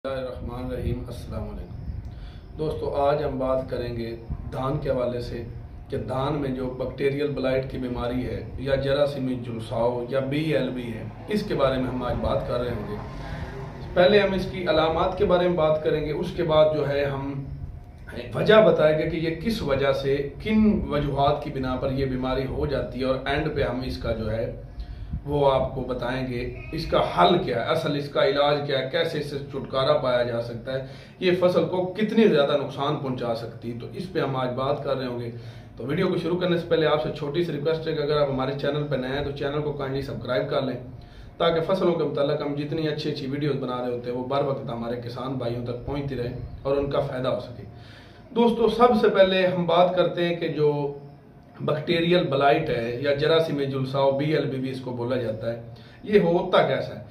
रहीम अस्सलाम वालेकुम दोस्तों, आज हम बात करेंगे धान के हवाले से कि धान में जो बैक्टीरियल ब्लाइट की बीमारी है या जरासीमी झुलसाव या BLB है, इसके बारे में हम आज बात कर रहे होंगे। पहले हम इसकी अलामात के बारे में बात करेंगे, उसके बाद जो है हम वजह बताएंगे कि ये किस वजह से, किन वजूहात की बिना पर यह बीमारी हो जाती है, और एंड पे हम इसका जो है वो आपको बताएंगे इसका हल क्या है, असल इसका इलाज क्या है, कैसे इससे छुटकारा पाया जा सकता है, ये फसल को कितनी ज़्यादा नुकसान पहुंचा सकती है। तो इस पे हम आज बात कर रहे होंगे। तो वीडियो को शुरू करने से पहले आपसे छोटी सी रिक्वेस्ट है कि अगर आप हमारे चैनल पर नए हैं तो चैनल को काइंडली सब्सक्राइब कर लें, ताकि फसलों के मुताल्लिक हम जितनी अच्छी अच्छी वीडियोस बना रहे होते हैं वो बर वक्त हमारे किसान भाइयों तक पहुँचती रहे और उनका फ़ायदा हो सके। दोस्तों, सबसे पहले हम बात करते हैं कि जो बैक्टीरियल ब्लाइट है या जरासीमी झुलसाव BLB भी इसको बोला जाता है, ये होता कैसा है।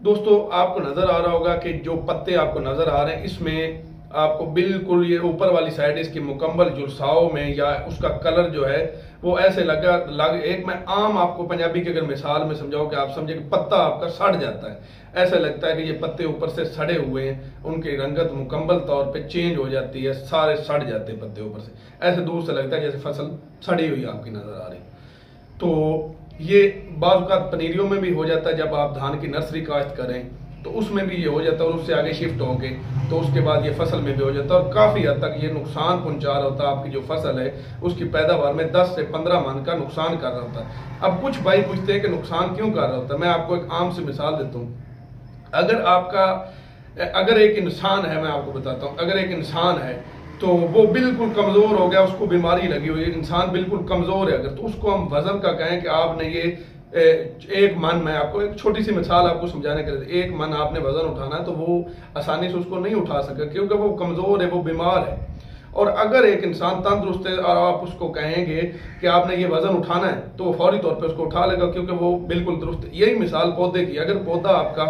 दोस्तों, आपको नजर आ रहा होगा कि जो पत्ते आपको नजर आ रहे हैं, इसमें आपको बिल्कुल ये ऊपर वाली साइड इसकी मुकम्मल झुलसाव में या उसका कलर जो है वो ऐसे एक मैं आम आपको पंजाबी की अगर मिसाल में समझाऊं कि आप समझे कि पत्ता आपका सड़ जाता है, ऐसा लगता है कि ये पत्ते ऊपर से सड़े हुए हैं, उनकी रंगत मुकम्मल तौर पे चेंज हो जाती है, सारे सड़ जाते हैं पत्ते ऊपर से, ऐसे दूर से लगता है जैसे फसल सड़ी हुई आपकी नजर आ रही। तो ये बाज़ औक़ात पनीरियों में भी हो जाता है, जब आप धान की नर्सरी काश्त करें तो उसमें भी ये हो जाता है, और उससे आगे शिफ्ट होंगे तो उसके बाद ये फसल में भी हो जाता है, और काफ़ी हद तक ये नुकसान पहुंचा रहा होता है। आपकी जो फसल है उसकी पैदावार में 10 से 15 मन का नुकसान कर रहा होता है। अब कुछ भाई पूछते हैं कि नुकसान क्यों कर रहा होता है। मैं आपको एक आम सी मिसाल देता हूँ। अगर एक इंसान है, मैं आपको बताता हूँ, अगर एक इंसान है तो वो बिल्कुल कमज़ोर हो गया, उसको बीमारी लगी हुई है, इंसान बिल्कुल कमज़ोर है, अगर तो उसको हम वजन का कहें कि आपने ये एक मन, मैं आपको एक छोटी सी मिसाल आपको समझाने के लिए, एक मन आपने वजन उठाना है तो वो आसानी से उसको नहीं उठा सके, क्योंकि वो कमज़ोर है, वो बीमार है। और अगर एक इंसान तंदुरुस्त है और आप उसको कहेंगे कि आपने ये वजन उठाना है तो वो फौरी तौर पे उसको उठा लेगा, क्योंकि वो बिल्कुल दुरुस्त है। यही मिसाल पौधे की, अगर पौधा आपका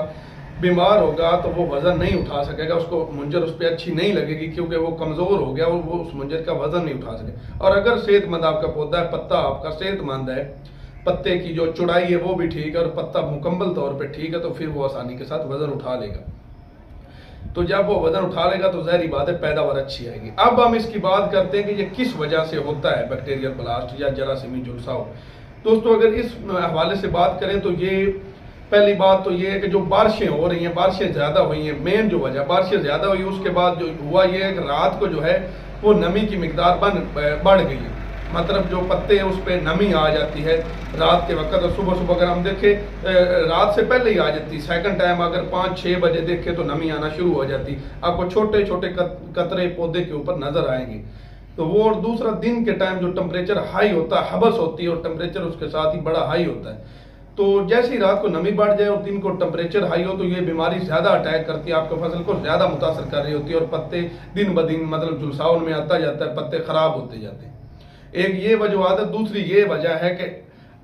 बीमार होगा तो वो वजन नहीं उठा सकेगा, उसको मुंजर उस पर अच्छी नहीं लगेगी, क्योंकि वो कमज़ोर हो गया और वो उस मुंजर का वजन नहीं उठा सके। और अगर सेहतमंद आपका पौधा है, पत्ता आपका सेहतमंद है, पत्ते की जो चौड़ाई है वो भी ठीक है और पत्ता मुकम्मल तौर पे ठीक है, तो फिर वो आसानी के साथ वजन उठा लेगा। तो जब वो वजन उठा लेगा तो ज़ाहिर बात है पैदावार अच्छी आएगी। अब हम इसकी बात करते हैं कि ये किस वजह से होता है बैक्टीरियल ब्लास्ट या जरासीमी झुलसाव। दोस्तों, अगर इस हवाले से बात करें तो ये पहली बात तो ये है कि जो बारिशें हो रही हैं, बारिशें ज़्यादा हुई हैं, मेन जो वजह बारिशें ज़्यादा हुई, उसके बाद जो हुआ ये है कि रात को जो है वो नमी की मिकदार बढ़ गई है। मतलब जो पत्ते हैं उस पर नमी आ जाती है रात के वक्त, और सुबह सुबह अगर हम देखें रात से पहले ही आ जाती है। सेकंड टाइम अगर 5-6 बजे देखें तो नमी आना शुरू हो जाती, आपको छोटे छोटे कतरे पौधे के ऊपर नजर आएंगे। तो वो, और दूसरा दिन के टाइम जो टेम्परेचर हाई होता है, हबस होती है और टेम्परेचर उसके साथ ही बड़ा हाई होता है। तो जैसे ही रात को नमी बढ़ जाए और दिन को टेम्परेचर हाई हो तो ये बीमारी ज्यादा अटैक करती है, आपके फसल को ज्यादा मुतासर कर रही होती है, और पत्ते दिन ब दिन मतलब झुलसाव में आता जाता है, पत्ते खराब होते जाते हैं। एक ये वजह है। दूसरी ये वजह है कि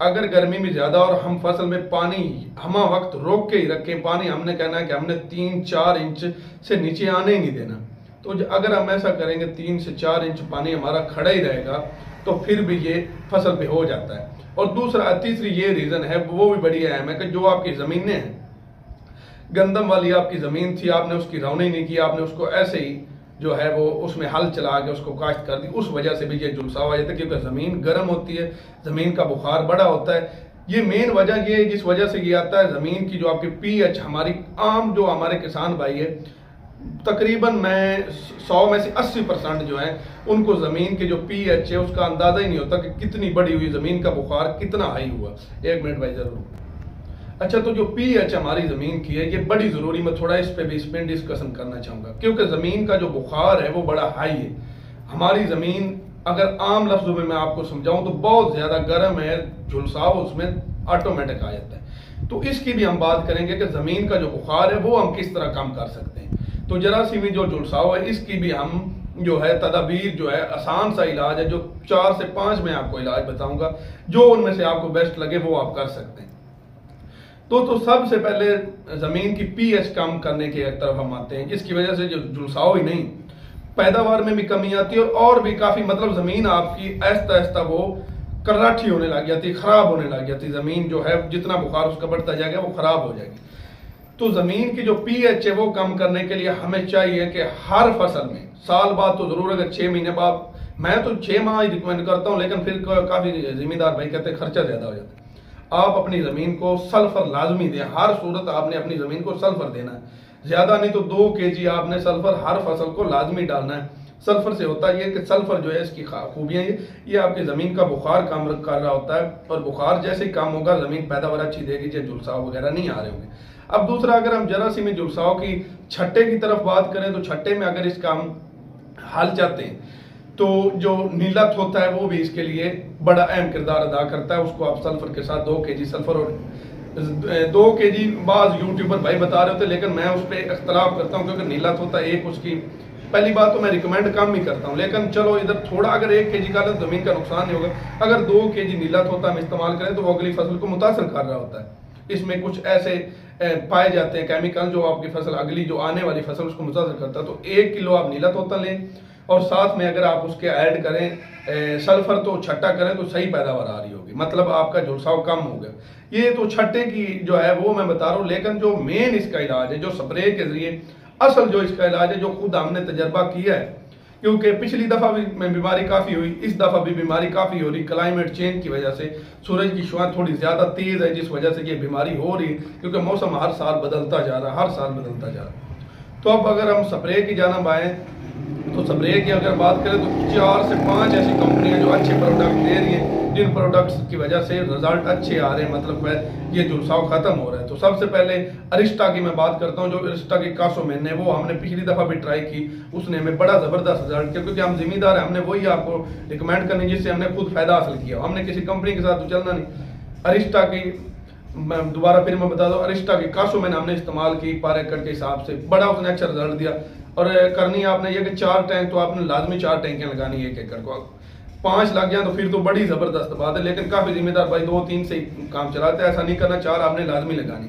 अगर गर्मी में ज्यादा और हम फसल में पानी हम वक्त रोक के ही रखें, पानी हमने कहना है कि हमने 3-4 इंच से नीचे आने ही नहीं देना। तो अगर हम ऐसा करेंगे 3 से 4 इंच पानी हमारा खड़ा ही रहेगा तो फिर भी ये फसल पे हो जाता है। और तीसरी ये रीजन है, वो भी बड़ी अहम है, कि जो आपकी जमीनें हैं, गंदम वाली आपकी जमीन थी, आपने उसकी रौनी नहीं की, आपने उसको ऐसे ही जो है वो उसमें हल चला के उसको काश्त कर दी, उस वजह से भी ये झुलसाव आ जाता है, क्योंकि जमीन गर्म होती है, जमीन का बुखार बड़ा होता है। ये मेन वजह ये जिस वजह से ये आता है, जमीन की जो आपकी pH, हमारी आम जो हमारे किसान भाई है, तकरीबन मैं 100 में से 80% जो है उनको जमीन के जो pH है उसका अंदाजा ही नहीं होता कि कितनी बड़ी हुई जमीन का बुखार कितना हाई हुआ। एक मिनट भाई जरूर। अच्छा, तो जो pH हमारी जमीन की है ये बड़ी जरूरी, मैं थोड़ा इस पे डिस्कशन करना चाहूंगा, क्योंकि जमीन का जो बुखार है वो बड़ा हाई है। हमारी जमीन अगर आम लफ्जों में मैं आपको समझाऊं तो बहुत ज्यादा गर्म है, झुलसाव उसमें ऑटोमेटिक आ जाता है। तो इसकी भी हम बात करेंगे कि जमीन का जो बुखार है वो हम किस तरह कम कर सकते हैं। तो जरासीमी जो झुलसाव है इसकी भी हम जो है तदाबीर जो है, आसान सा इलाज है, जो 4 से 5 में आपको इलाज बताऊंगा, जो उनमें से आपको बेस्ट लगे वो आप कर सकते हैं। तो सबसे पहले जमीन की pH कम करने की एक तरफ हम आते हैं, जिसकी वजह से जो झुलसाव ही नहीं, पैदावार में भी कमी आती है और भी काफी, मतलब जमीन आपकी आहिस्ता आहिस्ता वो कर्राठी होने लग जाती, खराब होने लग जाती। जमीन जो है जितना बुखार उसका बढ़ता जाएगा वो खराब हो जाएगी। तो जमीन की जो पीएच है वो कम करने के लिए हमें चाहिए कि हर फसल में साल बाद तो जरूर, अगर 6 महीने बाद, मैं तो 6 माह ही रिकमेंड करता हूं, लेकिन फिर काफी जिम्मेदार भाई कहते हैं खर्चा ज्यादा हो जाता है। आप अपनी जमीन को सल्फर लाजमी दें, हर सूरत आपने अपनी जमीन को सल्फर देना है, ज्यादा नहीं तो 2 kg आपने सल्फर हर फसल को लाजमी डालना है। सल्फर से होता है कि सल्फर जो है इसकी खूबियां ये आपकी जमीन का बुखार काम कर रहा होता है, और बुखार जैसे ही कम होगा जमीन पैदावार अच्छी देगी, जो झुलसाव वगैरह नहीं आ रहे होंगे। अब दूसरा, अगर हम जरा सी में झुलसाव की छट्टे की तरफ बात करें तो छट्टे में अगर इसका हम हल चाहते हैं तो जो नीलत होता है वो भी इसके लिए बड़ा अहम किरदार अदा करता है। उसको आप सल्फर के साथ 2 kg सल्फर और 2 kg बाज यूट्यूबर भाई बता रहे होते, लेकिन मैं उस पर इख्तलाफ करता हूँ क्योंकि नीलत होता है एक, उसकी पहली बात तो मैं रिकमेंड कम ही करता हूँ, लेकिन चलो इधर थोड़ा अगर 1 kg का तो जमीन का नुकसान नहीं होगा। अगर 2 kg नीलत होता है हम इस्तेमाल करें तो वो अगली फसल को मुतासर कर रहा होता है। इसमें कुछ ऐसे पाए जाते हैं केमिकल जो आपकी फसल, अगली जो आने वाली फसल उसको मुतासर करता है। तो 1 किलो आप नीलत होता लें और साथ में अगर आप उसके ऐड करें सल्फर, तो छट्टा करें तो सही पैदावार आ रही होगी, मतलब आपका झुलसाव कम हो गया। ये तो छट्टे की जो है वो मैं बता रहा हूँ, लेकिन जो मेन इसका इलाज है, जो स्प्रे के जरिए असल जो इसका इलाज है, जो खुद हमने तजर्बा किया है, क्योंकि पिछली दफा भी बीमारी काफी हुई, इस दफा भी बीमारी काफी हो रही, क्लाइमेट चेंज की वजह से सूरज की शुआ थोड़ी ज्यादा तेज है, जिस वजह से ये बीमारी हो रही, क्योंकि मौसम हर साल बदलता जा रहा है, हर साल बदलता जा रहा है। तो अब अगर हम स्प्रे की जानब आए तो स्प्रे की अगर बात करें तो 4 से 5 ऐसी कंपनियां जो अच्छे प्रोडक्ट दे रही हैं, जिन प्रोडक्ट्स की वजह से रिजल्ट अच्छे आ रहे हैं, मतलब ये झुलसाव खत्म हो रहा है। तो सबसे पहले अरिस्टा की मैं बात करता हूँ, जो अरिस्टा की कासोमेन है वो हमने पिछली दफा भी ट्राई की, उसने हमें बड़ा जबरदस्त रिजल्ट किया, क्योंकि हम जिम्मेदार है, हमने वही आपको रिकमेंड करनी जिससे हमने खुद फायदा हासिल किया, हमने किसी कंपनी के साथ तो चलना नहीं। अरिस्टा की दोबारा फिर मैं बता दूं, अरिस्टा की कासोमेन हमने इस्तेमाल की पर एकड़ के हिसाब से, बड़ा उसने अच्छा रिजल्ट दिया। और करनी आपने ये कि 4 टैंक तो आपने लाजमी 4 टैंकियां लगानी है 1 एकड़ को। 5 लग जाए तो फिर तो बड़ी जबरदस्त बात है, लेकिन काफी जिम्मेदार भाई 2-3 से ही काम चलाते हैं, ऐसा नहीं करना, 4 आपने लाजमी लगानी,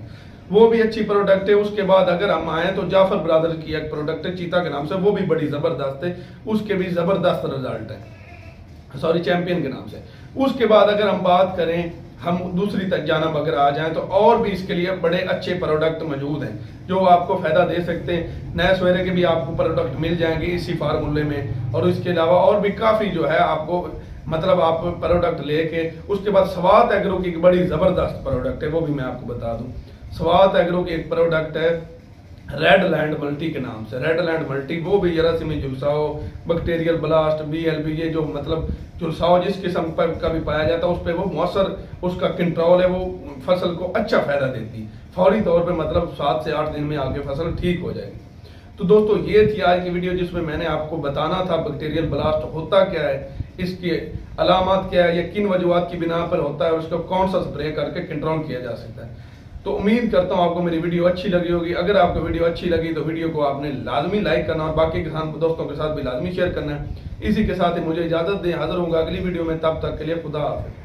वो भी अच्छी प्रोडक्ट है। उसके बाद अगर हम आए तो जाफर ब्रदर की एक प्रोडक्ट है चीता के नाम से, वो भी बड़ी जबरदस्त है, उसके भी जबरदस्त रिजल्ट है, सॉरी चैंपियन के नाम से। उसके बाद अगर हम बात करें, हम दूसरी जानब अगर आ जाएं तो और भी इसके लिए बड़े अच्छे प्रोडक्ट मौजूद हैं जो आपको फायदा दे सकते हैं। नए सवेरे के भी आपको प्रोडक्ट मिल जाएंगे इसी फार्मूले में, और इसके अलावा और भी काफी जो है आपको, मतलब आप प्रोडक्ट लेके उसके बाद स्वात एग्रो की एक बड़ी जबरदस्त प्रोडक्ट है, वो भी मैं आपको बता दूं। स्वात एग्रो की एक प्रोडक्ट है रेड लैंड मल्टी के नाम से, रेड लैंड मल्टी, वो भी जरासीमी झुलसाव, बैक्टीरियल ब्लास्ट, BLB, ये जो मतलब झुलसाव जिस किस्म का भी पाया जाता है उस पर वो मौसर उसका कंट्रोल है, वो फसल को अच्छा फायदा देती है फौरी तौर पे, मतलब 7 से 8 दिन में आगे फसल ठीक हो जाएगी। तो दोस्तों ये थी आज की वीडियो जिसमें मैंने आपको बताना था बैक्टीरियल ब्लास्ट होता क्या है, इसके अलामत क्या है, ये किन वजूहात की बिना पर होता है, और उसको कौन सा स्प्रे करके कंट्रोल किया जा सकता है। तो उम्मीद करता हूं आपको मेरी वीडियो अच्छी लगी होगी। अगर आपको वीडियो अच्छी लगी तो वीडियो को आपने लाजमी लाइक करना और बाकी किसान दोस्तों के साथ भी लाजमी शेयर करना है। इसी के साथ ही मुझे इजाजत दें, हाजिर होऊंगा अगली वीडियो में, तब तक के लिए खुदा हाफिज़।